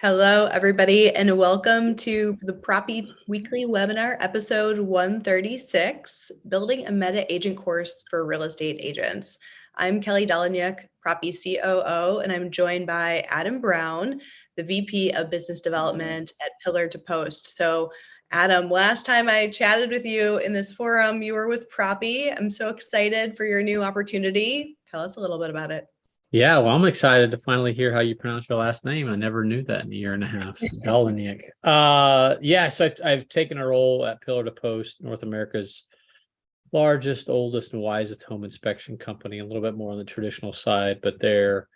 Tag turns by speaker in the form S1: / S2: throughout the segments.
S1: Hello, everybody, and welcome to the Propy Weekly Webinar, episode 136, Building a Meta Agent Course for Real Estate Agents. I'm Kelly Delanyuk, Propy COO, and I'm joined by Adam Brown, the VP of Business Development at Pillar to Post. So, Adam, last time I chatted with you in this forum, you were with Propy. I'm so excited for your new opportunity. Tell us a little bit about it.
S2: Yeah, well, I'm excited to finally hear how you pronounce your last name. I never knew that in a year and a half. Dolinick. So I've taken a role at Pillar to Post, North America's largest, oldest, and wisest home inspection company, a little bit more on the traditional side, but they're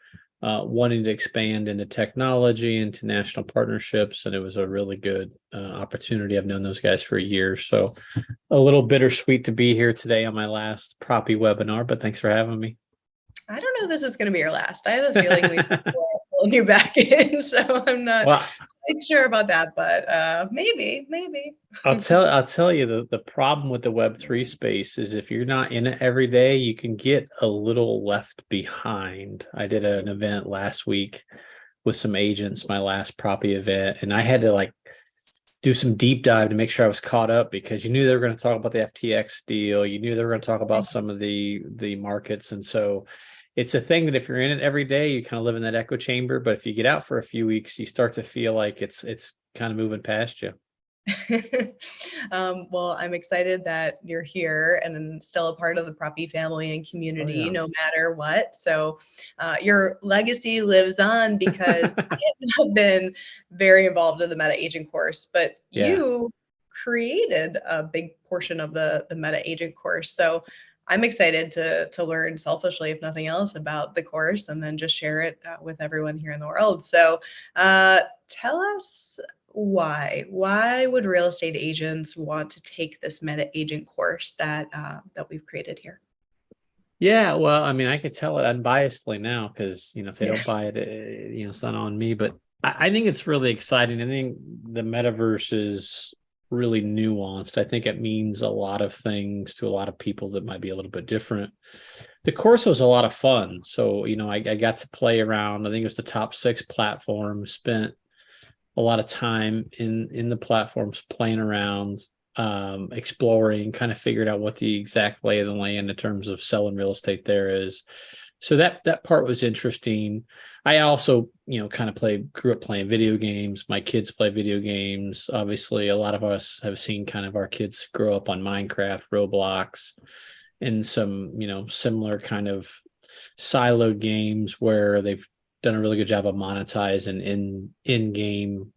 S2: wanting to expand into technology, into national partnerships, and it was a really good opportunity. I've known those guys for years, so a little bittersweet to be here today on my last Propy webinar, but thanks for having me.
S1: I don't know if this is going to be your last. I have a feeling we've pulled you back in, so I'm not quite sure about that, but maybe.
S2: I'll tell you the problem with the Web3 space is if you're not in it every day, you can get a little left behind. I did an event last week with some agents, my last Propy event, and I had to do some deep dive to make sure I was caught up because you knew they were going to talk about the FTX deal. You knew they were going to talk about some of the markets. And so it's a thing that if you're in it every day, you kind of live in that echo chamber. But if you get out for a few weeks, you start to feel like it's kind of moving past you.
S1: Well, I'm excited that you're here and still a part of the Propy family and community, no matter what. So your legacy lives on because I have not been very involved in the Meta Agent course, but you created a big portion of the Meta Agent course. So I'm excited to learn selfishly, if nothing else, about the course and then just share it with everyone here in the world. So tell us why would real estate agents want to take this Meta Agent course that we've created here?
S2: Yeah, well, I mean, I could tell it unbiasedly now because, if they don't buy it, it's not on me. But I think it's really exciting. I think the metaverse is really nuanced. I think it means a lot of things to a lot of people that might be a little bit different. The course was a lot of fun. So, I got to play around. I think it was the top 6 platforms, spent a lot of time in the platforms playing around, exploring, kind of figured out what the exact lay of the land in terms of selling real estate there is. So that part was interesting. I also, kind of grew up playing video games. My kids play video games. Obviously, a lot of us have seen kind of our kids grow up on Minecraft, Roblox, and some, similar kind of siloed games where they've done a really good job of monetizing in-game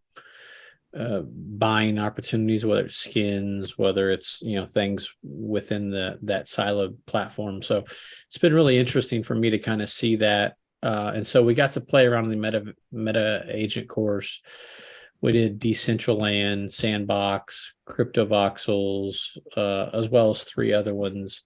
S2: buying opportunities, whether it's skins, whether it's things within that siloed platform. So it's been really interesting for me to kind of see that. And so we got to play around in the meta agent course. We did Decentraland, Sandbox, Crypto Voxels, as well as 3 other ones.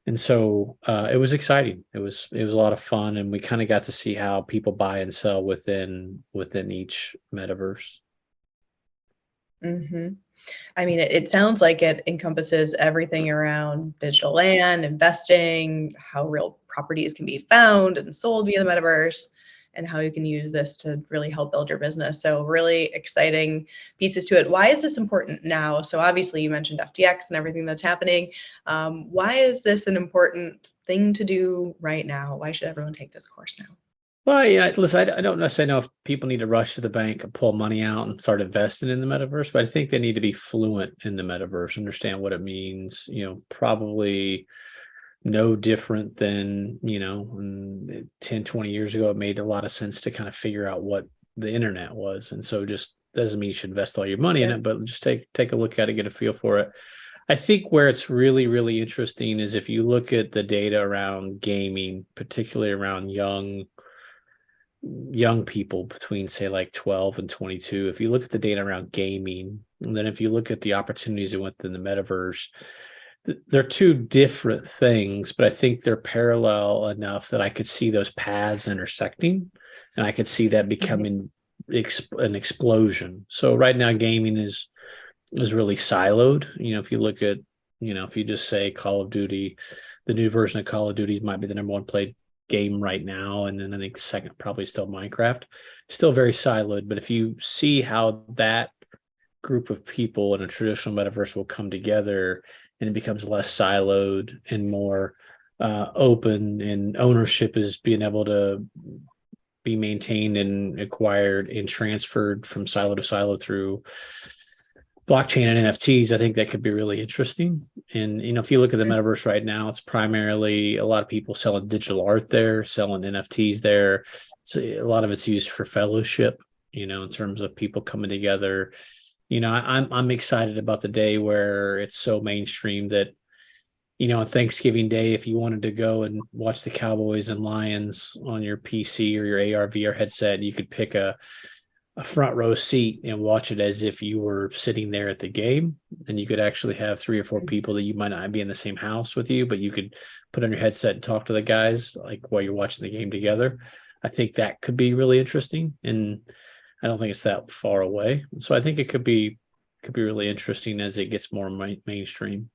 S2: And so it was exciting. It was a lot of fun, and we kind of got to see how people buy and sell within each metaverse.
S1: Mm-hmm. I mean, it sounds like it encompasses everything around digital land, investing, how real properties can be found and sold via the metaverse, and how you can use this to really help build your business. So really exciting pieces to it. Why is this important now? So obviously you mentioned FTX and everything that's happening. Why is this an important thing to do right now? Why should everyone take this course now?
S2: Well, yeah, listen, I don't necessarily know if people need to rush to the bank and pull money out and start investing in the metaverse, but I think they need to be fluent in the metaverse, understand what it means, probably no different than, 10, 20 years ago, it made a lot of sense to kind of figure out what the internet was. And so just doesn't mean you should invest all your money in it, but just take a look at it, get a feel for it. I think where it's really, really interesting is if you look at the data around gaming, particularly around young people between, say, like 12 and 22. If you look at the data around gaming, and then if you look at the opportunities within the metaverse, they're 2 different things, but I think they're parallel enough that I could see those paths intersecting, and I could see that becoming an explosion. So right now, gaming is really siloed. If you look at, if you just say Call of Duty, the new version of Call of Duty might be the number 1 played game right now. And then I think second, probably still Minecraft, still very siloed. But if you see how that group of people in a traditional metaverse will come together and it becomes less siloed and more open, and ownership is being able to be maintained and acquired and transferred from silo to silo through blockchain and NFTs, I think that could be really interesting. And if you look at the metaverse right now, it's primarily a lot of people selling digital art there, selling NFTs there. A lot of it's used for fellowship, in terms of people coming together. I'm excited about the day where it's so mainstream that, on Thanksgiving Day, if you wanted to go and watch the Cowboys and Lions on your PC or your AR VR headset, you could pick a front row seat and watch it as if you were sitting there at the game. And you could actually have 3 or 4 people that you might not be in the same house with you, but you could put on your headset and talk to the guys like while you're watching the game together. I think that could be really interesting. And I don't think it's that far away. So I think it could be really interesting as it gets more mainstream.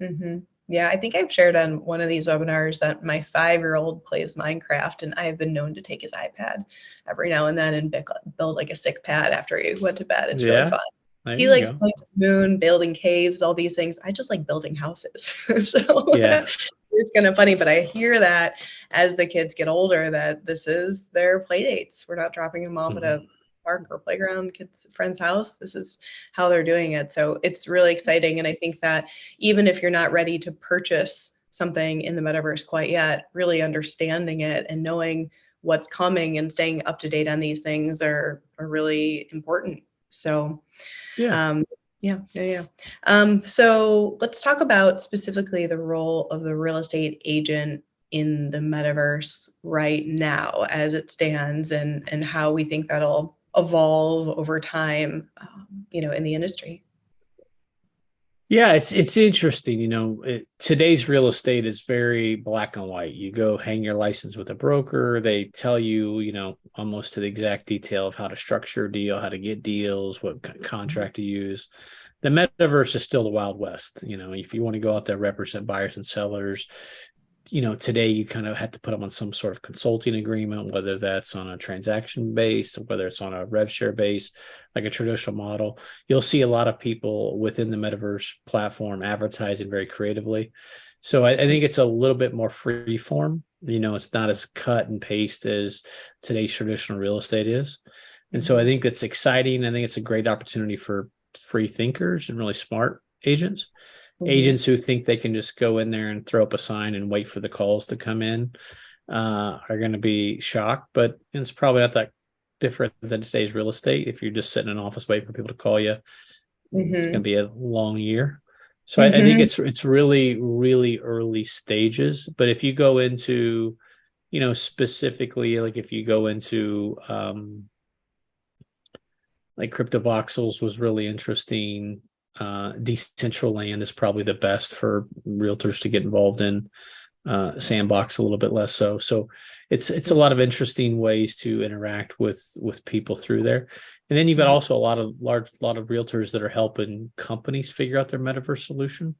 S1: Mm-hmm. Yeah, I think I've shared on one of these webinars that my 5-year-old plays Minecraft, and I have been known to take his iPad every now and then and build like a sick pad after he went to bed. It's really fun. He likes going to the moon, building caves, all these things. I just like building houses. So
S2: yeah,
S1: it's kind of funny, but I hear that as the kids get older, that this is their play dates. We're not dropping them off at a park or playground, kids friend's house. This is how they're doing it. So it's really exciting. And I think that even if you're not ready to purchase something in the metaverse quite yet, really understanding it and knowing what's coming and staying up to date on these things are really important. So
S2: yeah.
S1: So let's talk about specifically the role of the real estate agent in the metaverse right now as it stands, and how we think that'll evolve over time, in the industry.
S2: Yeah, it's interesting. Today's real estate is very black and white. You go hang your license with a broker. They tell you, almost to the exact detail of how to structure a deal, how to get deals, what contract to use. The metaverse is still the Wild West. If you want to go out there, represent buyers and sellers, today you kind of have to put them on some sort of consulting agreement, whether that's on a transaction base, whether it's on a rev share base, like a traditional model. You'll see a lot of people within the metaverse platform advertising very creatively. So I think it's a little bit more free form. It's not as cut and paste as today's traditional real estate is. And so I think that's exciting. I think it's a great opportunity for free thinkers and really smart agents. Agents who think they can just go in there and throw up a sign and wait for the calls to come in are going to be shocked, but it's probably not that different than today's real estate. If you're just sitting in an office waiting for people to call you, it's going to be a long year. So I think it's really, really early stages. But if you go into, specifically, like if you go into like CryptoVoxels was really interesting. Decentraland is probably the best for realtors to get involved in. Sandbox a little bit less so. So it's a lot of interesting ways to interact with people through there. And then you've got also a lot of realtors that are helping companies figure out their metaverse solution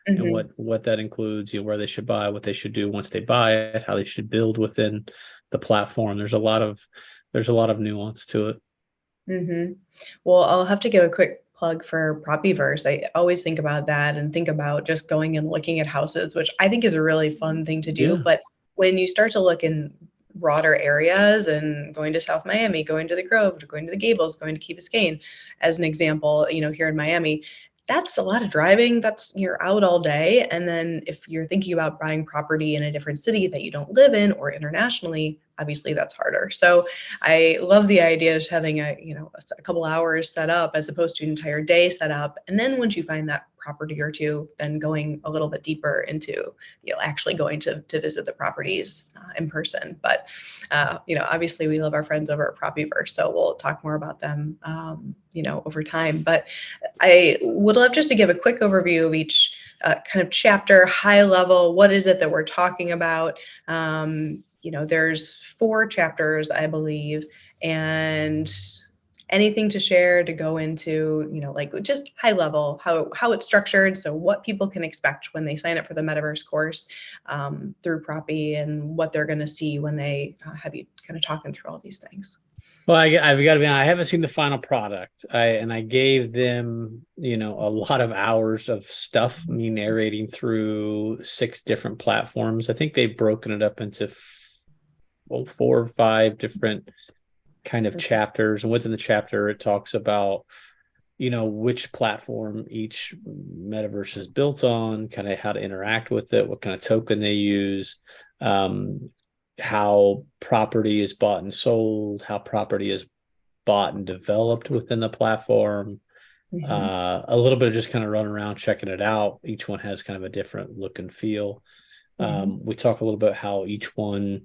S2: and what that includes, where they should buy, what they should do once they buy it, how they should build within the platform. There's a lot of nuance to it.
S1: Well, I'll have to give a quick plug for Propyverse. I always think about that and think about just going and looking at houses, which I think is a really fun thing to do.
S2: Yeah.
S1: But when you start to look in broader areas and going to South Miami, going to the Grove, going to the Gables, going to Key Biscayne, as an example, here in Miami, that's a lot of driving. You're out all day. And then if you're thinking about buying property in a different city that you don't live in or internationally, obviously that's harder. So I love the idea of just having a couple hours set up as opposed to an entire day set up. And then once you find that property or two, then going a little bit deeper into, actually going to visit the properties in person. But, obviously we love our friends over at Propyverse, so we'll talk more about them, over time. But I would love just to give a quick overview of each kind of chapter, high level. What is it that we're talking about? There's 4 chapters, I believe, and anything to share to go into, like just high level, how it's structured, so what people can expect when they sign up for the metaverse course through Propy, and what they're going to see when they have you kind of talking through all these things.
S2: Well, I've got to be honest, I haven't seen the final product. I gave them, a lot of hours of stuff, me narrating through 6 different platforms. I think they've broken it up into 4 or 5 different kind of chapters. And within the chapter, it talks about, which platform each metaverse is built on, kind of how to interact with it, what kind of token they use, how property is bought and sold, how property is bought and developed within the platform. A little bit of just kind of running around checking it out. Each one has kind of a different look and feel. We talk a little bit how each one,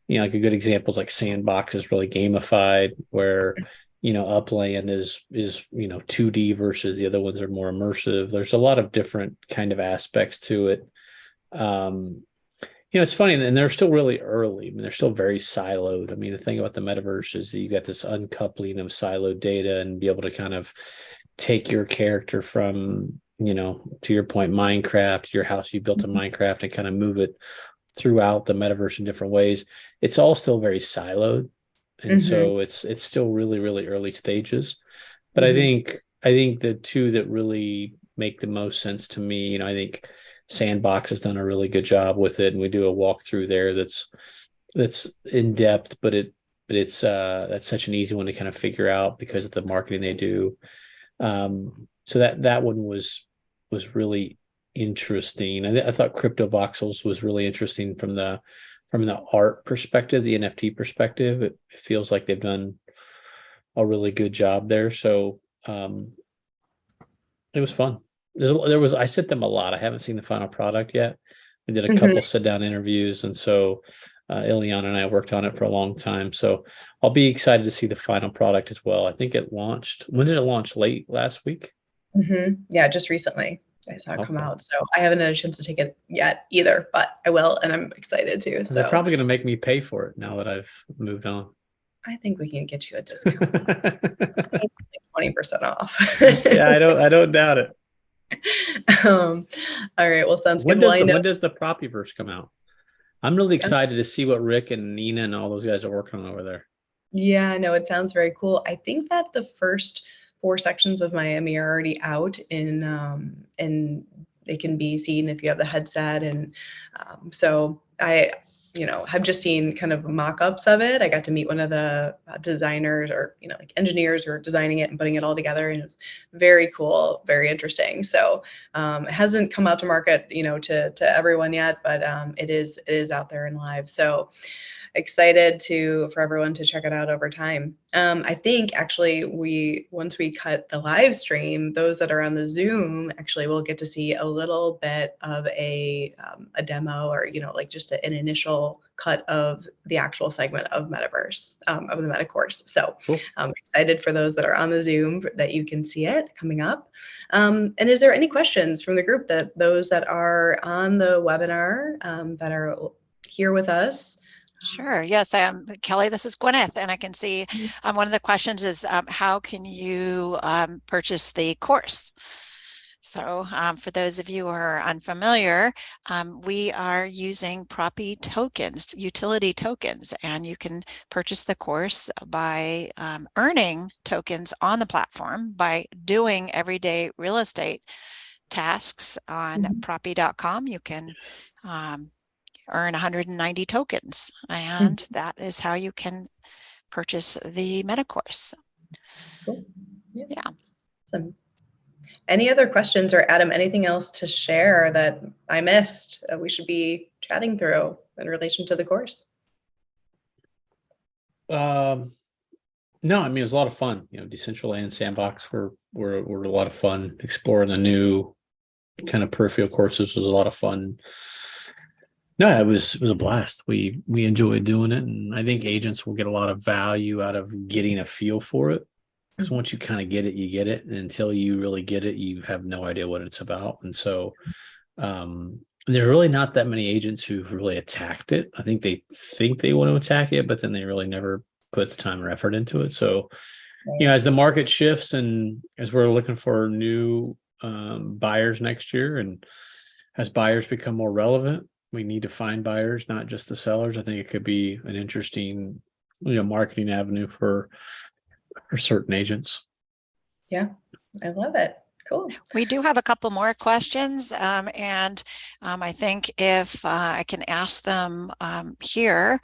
S2: like a good example is like Sandbox is really gamified, where Upland is 2D versus the other ones are more immersive. There's a lot of different kind of aspects to it. It's funny, and they're still really early. I mean, they're still very siloed. I mean, the thing about the metaverse is that you got this uncoupling of siloed data and be able to kind of take your character from, to your point, Minecraft, your house you built in Minecraft, and kind of move it throughout the metaverse in different ways. It's all still very siloed. And so it's still really, really early stages. But I think the two that really make the most sense to me, I think Sandbox has done a really good job with it, and we do a walkthrough there that's in depth, but it's that's such an easy one to kind of figure out because of the marketing they do. So that one was really interesting. I thought Crypto Voxels was really interesting from the art perspective, the NFT perspective. It feels like they've done a really good job there. So it was fun. I sent them a lot. I haven't seen the final product yet. We did a couple sit down interviews, and so Ileana and I worked on it for a long time. So I'll be excited to see the final product as well. I think it launched. When did it launch? Late last week?
S1: Yeah, just recently I saw it come out. So I haven't had a chance to take it yet either, but I will, and I'm excited to. So
S2: they're probably going to make me pay for it now that I've moved on.
S1: I think we can get you a discount. 20% off.
S2: Yeah, I don't doubt it.
S1: All right. Well, sounds good.
S2: When does the Propyverse come out? I'm really excited to see what Rick and Nina and all those guys are working on over there.
S1: Yeah, no, it sounds very cool. I think that the first 4 sections of Miami are already out and they can be seen if you have the headset. And so I have just seen kind of mock-ups of it. I got to meet one of the designers or, like engineers who are designing it and putting it all together. And it's very cool, very interesting. So it hasn't come out to market, to everyone yet, but it is out there and live. So excited for everyone to check it out over time. I think actually once we cut the live stream, those that are on the Zoom actually will get to see a little bit of a demo, or like just an initial cut of the actual segment of Metaverse of the Meta course. So cool. I'm excited for those that are on the Zoom that you can see it coming up. And is there any questions from the group, that those that are on the webinar that are here with us?
S3: Sure. Yes, I am Kelly. This is Gwyneth, and I can see one of the questions is how can you purchase the course? So for those of you who are unfamiliar, we are using Propy tokens, utility tokens, and you can purchase the course by earning tokens on the platform by doing everyday real estate tasks on propy.com. You can earn 190 tokens, and that is how you can purchase the meta course.
S1: Cool. Yeah. Awesome. Any other questions, or Adam, anything else to share that I missed we should be chatting through in relation to the course?
S2: No, I mean, it was a lot of fun. Decentraland Sandbox were a lot of fun. Exploring the new kind of peripheral courses was a lot of fun. No, it was a blast. We enjoyed doing it, and I think agents will get a lot of value out of getting a feel for it. Because once you kind of get it, you get it. And until you really get it, you have no idea what it's about. And so there's really not that many agents who've really attacked it. I think they want to attack it, but then they really never put the time or effort into it. So, as the market shifts and as we're looking for new buyers next year, and as buyers become more relevant, we need to find buyers, not just the sellers. I think it could be an interesting, marketing avenue for certain agents.
S1: Yeah, I love it. Cool.
S3: We do have a couple more questions, and I think if I can ask them here.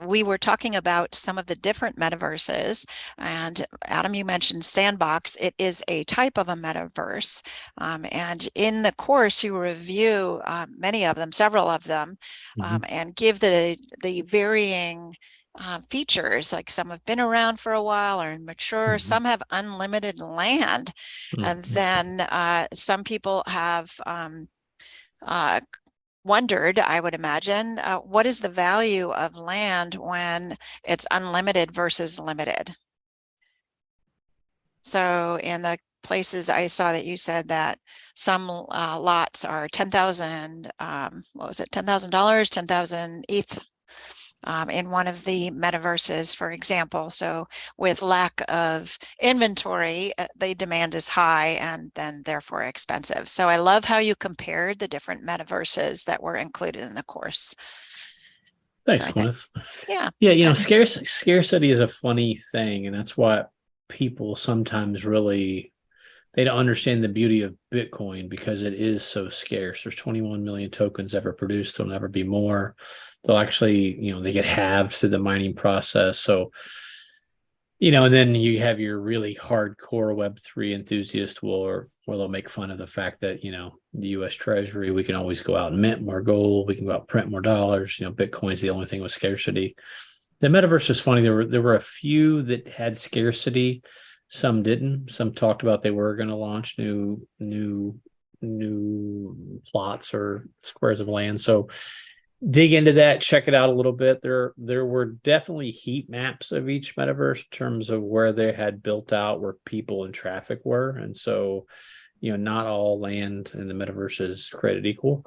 S3: We were talking about some of the different metaverses, and Adam, you mentioned Sandbox. It is a type of a metaverse, and in the course you review many of them, several of them, and give the varying features. Like some have been around for a while or mature, some have unlimited land, and then some people have wondered, I would imagine, what is the value of land when it's unlimited versus limited? So in the places I saw that you said that some lots are 10,000, what was it, $10,000, 10,000 ETH in one of the metaverses, for example. So with lack of inventory, the demand is high and then therefore expensive. So I love how you compared the different metaverses that were included in the course.
S2: Thanks, Gwyneth.
S3: Yeah.
S2: Scarcity is a funny thing, and that's what people sometimes they don't understand the beauty of Bitcoin because it is so scarce. There's 21 million tokens ever produced. There'll never be more. They'll actually, they get halved through the mining process. So, and then you have your really hardcore Web3 enthusiast where they'll make fun of the fact that, the US Treasury, we can always go out and mint more gold. We can go out and print more dollars. Bitcoin's the only thing with scarcity. The metaverse is funny. There were a few that had scarcity. Some didn't. Some talked about they were going to launch new plots or squares of land. So dig into that, check it out a little bit. There were definitely heat maps of each metaverse in terms of where they had built out where people and traffic were. And so, not all land in the metaverse is created equal.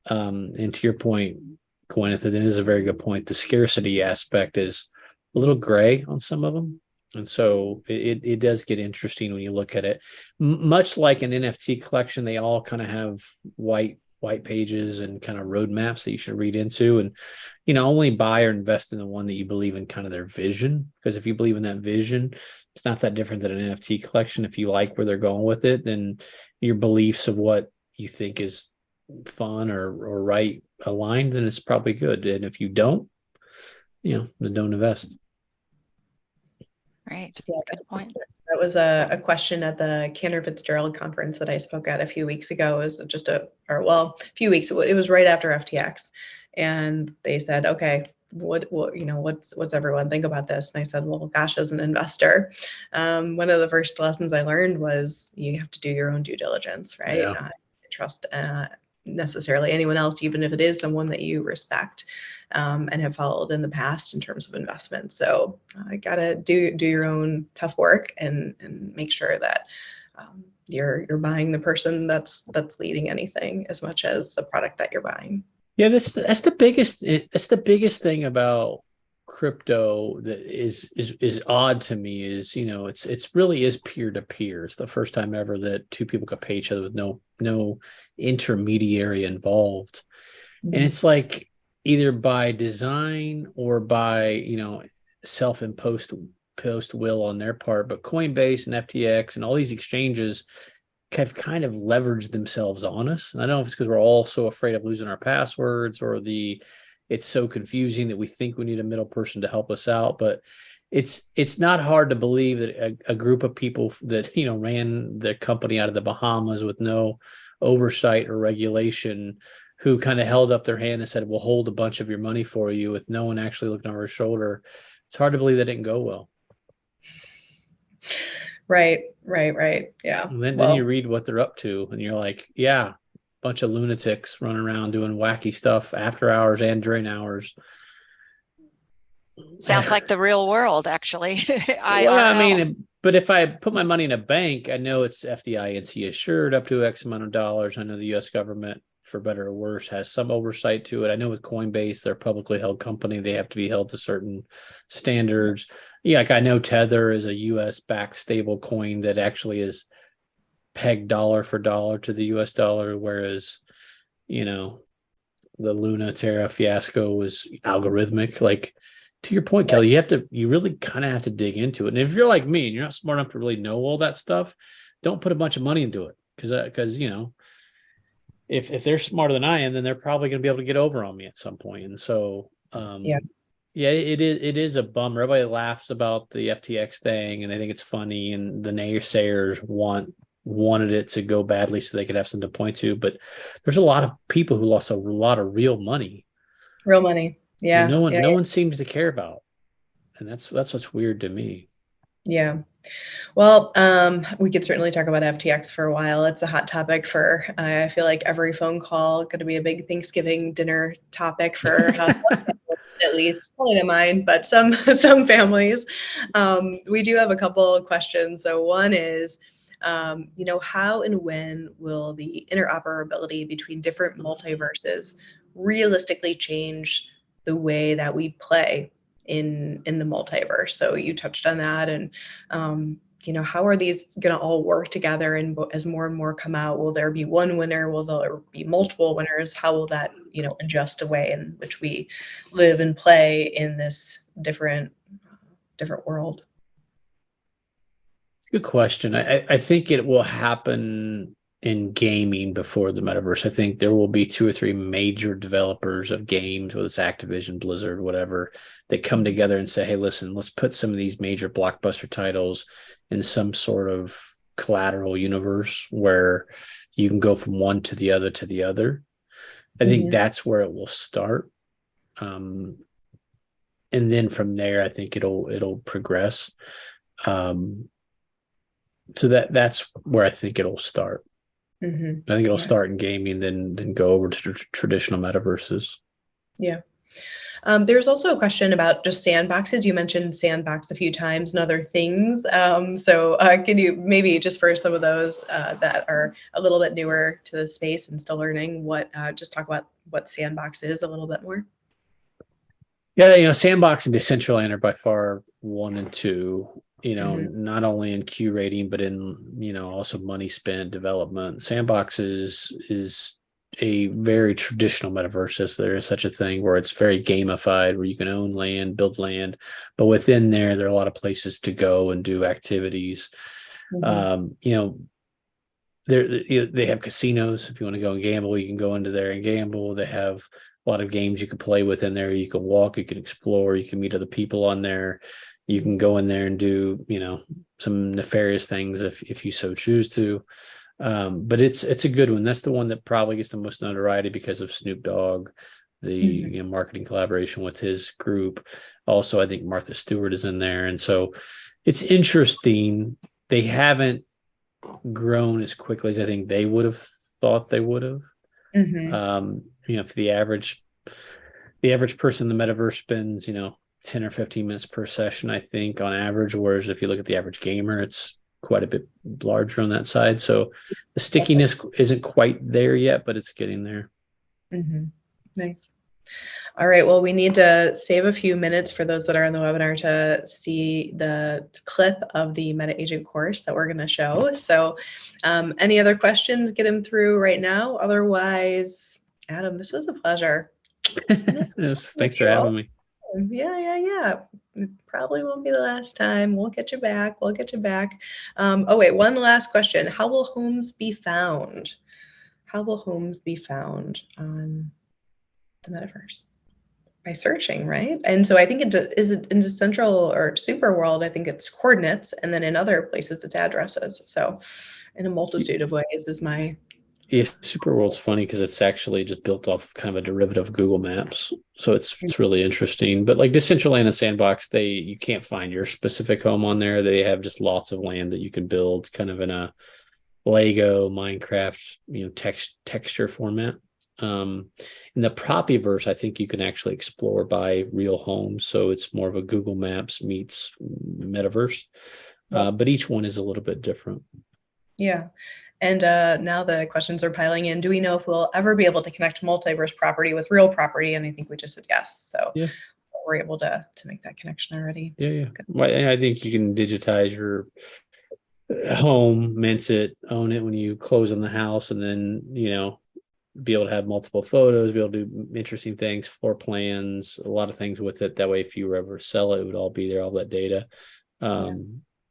S2: And to your point, Gwyneth, it is a very good point. The scarcity aspect is a little gray on some of them. And so it does get interesting when you look at it. Much like an NFT collection, they all kind of have white pages and kind of roadmaps that you should read into, and only buy or invest in the one that you believe in, kind of their vision. Because if you believe in that vision, it's not that different than an NFT collection. If you like where they're going with it, then your beliefs of what you think is fun or right aligned, then it's probably good. And if you don't, then don't invest.
S3: Right. Good point.
S1: That was a question at the Cantor Fitzgerald conference that I spoke at a few weeks ago. It was just a few weeks. It was right after FTX, and they said, "Okay, what's everyone think about this?" And I said, "Well, gosh, as an investor, one of the first lessons I learned was you have to do your own due diligence, right?
S2: Yeah.
S1: Not trust necessarily anyone else, even if it is someone that you respect and have followed in the past in terms of investment. So I gotta do your own tough work and make sure that you're buying the person that's leading anything as much as the product that you're buying."
S2: Yeah, that's the biggest thing about crypto that is odd to me is, it's really is peer to peer. It's the first time ever that two people could pay each other with no intermediary involved. And it's like either by design or by, self-imposed will on their part. But Coinbase and FTX and all these exchanges have kind of leveraged themselves on us. And I don't know if it's because we're all so afraid of losing our passwords or it's so confusing that we think we need a middle person to help us out. But it's not hard to believe that a group of people that, ran the company out of the Bahamas with no oversight or regulation, who kind of held up their hand and said, "We'll hold a bunch of your money for you," with no one actually looking over his shoulder. It's hard to believe that didn't go well.
S1: Right. Yeah.
S2: And then you read what they're up to and you're like, yeah, bunch of lunatics running around doing wacky stuff after hours and during hours.
S3: Sounds like the real world, actually.
S2: But if I put my money in a bank, I know it's FDIC assured up to X amount of dollars. I know the U.S. government for better or worse, has some oversight to it. I know with Coinbase, they're a publicly held company. They have to be held to certain standards. Yeah, like I know Tether is a US backed stable coin that actually is pegged dollar for dollar to the US dollar, whereas, the Luna Terra fiasco was algorithmic. Like, to your point, Kelly, you really kind of have to dig into it. And if you're like me and you're not smart enough to really know all that stuff, don't put a bunch of money into it. Because if they're smarter than I am, then they're probably going to be able to get over on me at some point. And so, it is a bummer. Everybody laughs about the FTX thing, and they think it's funny, and the naysayers wanted it to go badly so they could have something to point to. But there's a lot of people who lost a lot of real money.
S1: Real money, yeah.
S2: No one seems to care about, and that's what's weird to me.
S1: Yeah. Well, we could certainly talk about FTX for a while. It's a hot topic for, I feel like every phone call, going to be a big Thanksgiving dinner topic for at least, probably to mine, but some families. We do have a couple of questions. So one is, how and when will the interoperability between different multiverses realistically change the way that we play in the multiverse? So you touched on that, and how are these going to all work together? And as more and more come out, will there be one winner? Will there be multiple winners? How will that adjust a way in which we live and play in this different world?
S2: Good question. I think it will happen in gaming before the metaverse. I think there will be 2 or 3 major developers of games, whether it's Activision, Blizzard, whatever, that come together and say, hey, listen, let's put some of these major blockbuster titles in some sort of collateral universe where you can go from one to the other to the other. I think that's where it will start. And then from there, I think it'll progress. So that's where I think it'll start. I think it'll start in gaming, then go over to traditional metaverses. Yeah.
S1: There's also a question about just sandboxes. You mentioned sandbox a few times and other things. So can you maybe just for some of those that are a little bit newer to the space and still learning, just talk about what sandbox is a little bit more?
S2: Yeah, Sandbox and Decentraland are by far 1 and 2. Not only in Q rating, but in, also money spent, development. Sandbox is a very traditional metaverse, if there is such a thing, where it's very gamified, where you can own land, build land, but within there are a lot of places to go and do activities. They have casinos. If you want to go and gamble, you can go into there and gamble. They have a lot of games you can play within there. You can walk, you can explore, you can meet other people on there. You can go in there and do, some nefarious things if you so choose to. But it's a good one. That's the one that probably gets the most notoriety because of Snoop Dogg, the marketing collaboration with his group. Also, I think Martha Stewart is in there. And so it's interesting. They haven't grown as quickly as I think they would have thought they would have. If the average person in the metaverse spends, 10 or 15 minutes per session, I think, on average, whereas if you look at the average gamer, it's quite a bit larger on that side. So the stickiness isn't quite there yet, but it's getting there.
S1: Nice. All right. Well, we need to save a few minutes for those that are on the webinar to see the clip of the Meta Agent course that we're going to show. So any other questions, get them through right now. Otherwise, Adam, this was a pleasure.
S2: Thanks for having me.
S1: Yeah. It probably won't be the last time. We'll get you back. Oh, wait, one last question. How will homes be found? How will homes be found on the metaverse? By searching, right? And so I think in the central or super world, I think it's coordinates, and then in other places it's addresses. So in a multitude of ways is my...
S2: Yeah, Super World's funny because it's actually just built off kind of a derivative of Google Maps. So it's really interesting. But like Decentraland and Sandbox, you can't find your specific home on there. They have just lots of land that you can build kind of in a Lego, Minecraft, texture format. In the Propyverse, I think you can actually explore by real homes. So it's more of a Google Maps meets metaverse. But each one is a little bit different.
S1: Yeah. And now the questions are piling in. Do we know if we'll ever be able to connect multiverse property with real property? And I think we just said yes. So
S2: yeah,
S1: we're able to make that connection already.
S2: yeah. Well, I think you can digitize your home, mince it, own it when you close on the house, and then be able to have multiple photos, be able to do interesting things, floor plans, a lot of things with it. That way, if you were ever sell it, it would all be there, all that data.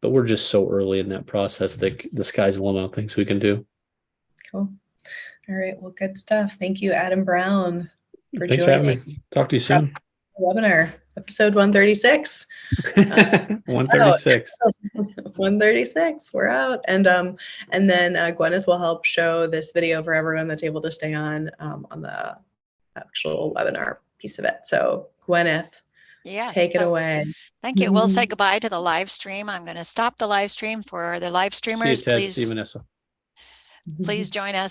S2: But we're just so early in that process that the sky's the limit on things we can do.
S1: Cool. All right. Well, good stuff. Thank you, Adam Brown, for
S2: Thanks for having me. Talk to you soon.
S1: Webinar, episode 136.
S2: 136.
S1: 136. We're out. And then Gwyneth will help show this video for everyone that's able to stay on the actual webinar piece of it. So Gwyneth, take it away.
S3: Thank you. We'll say goodbye to the live stream. I'm going to stop the live stream for the live streamers.
S2: See you, Ted. See you, Vanessa.
S3: Please join us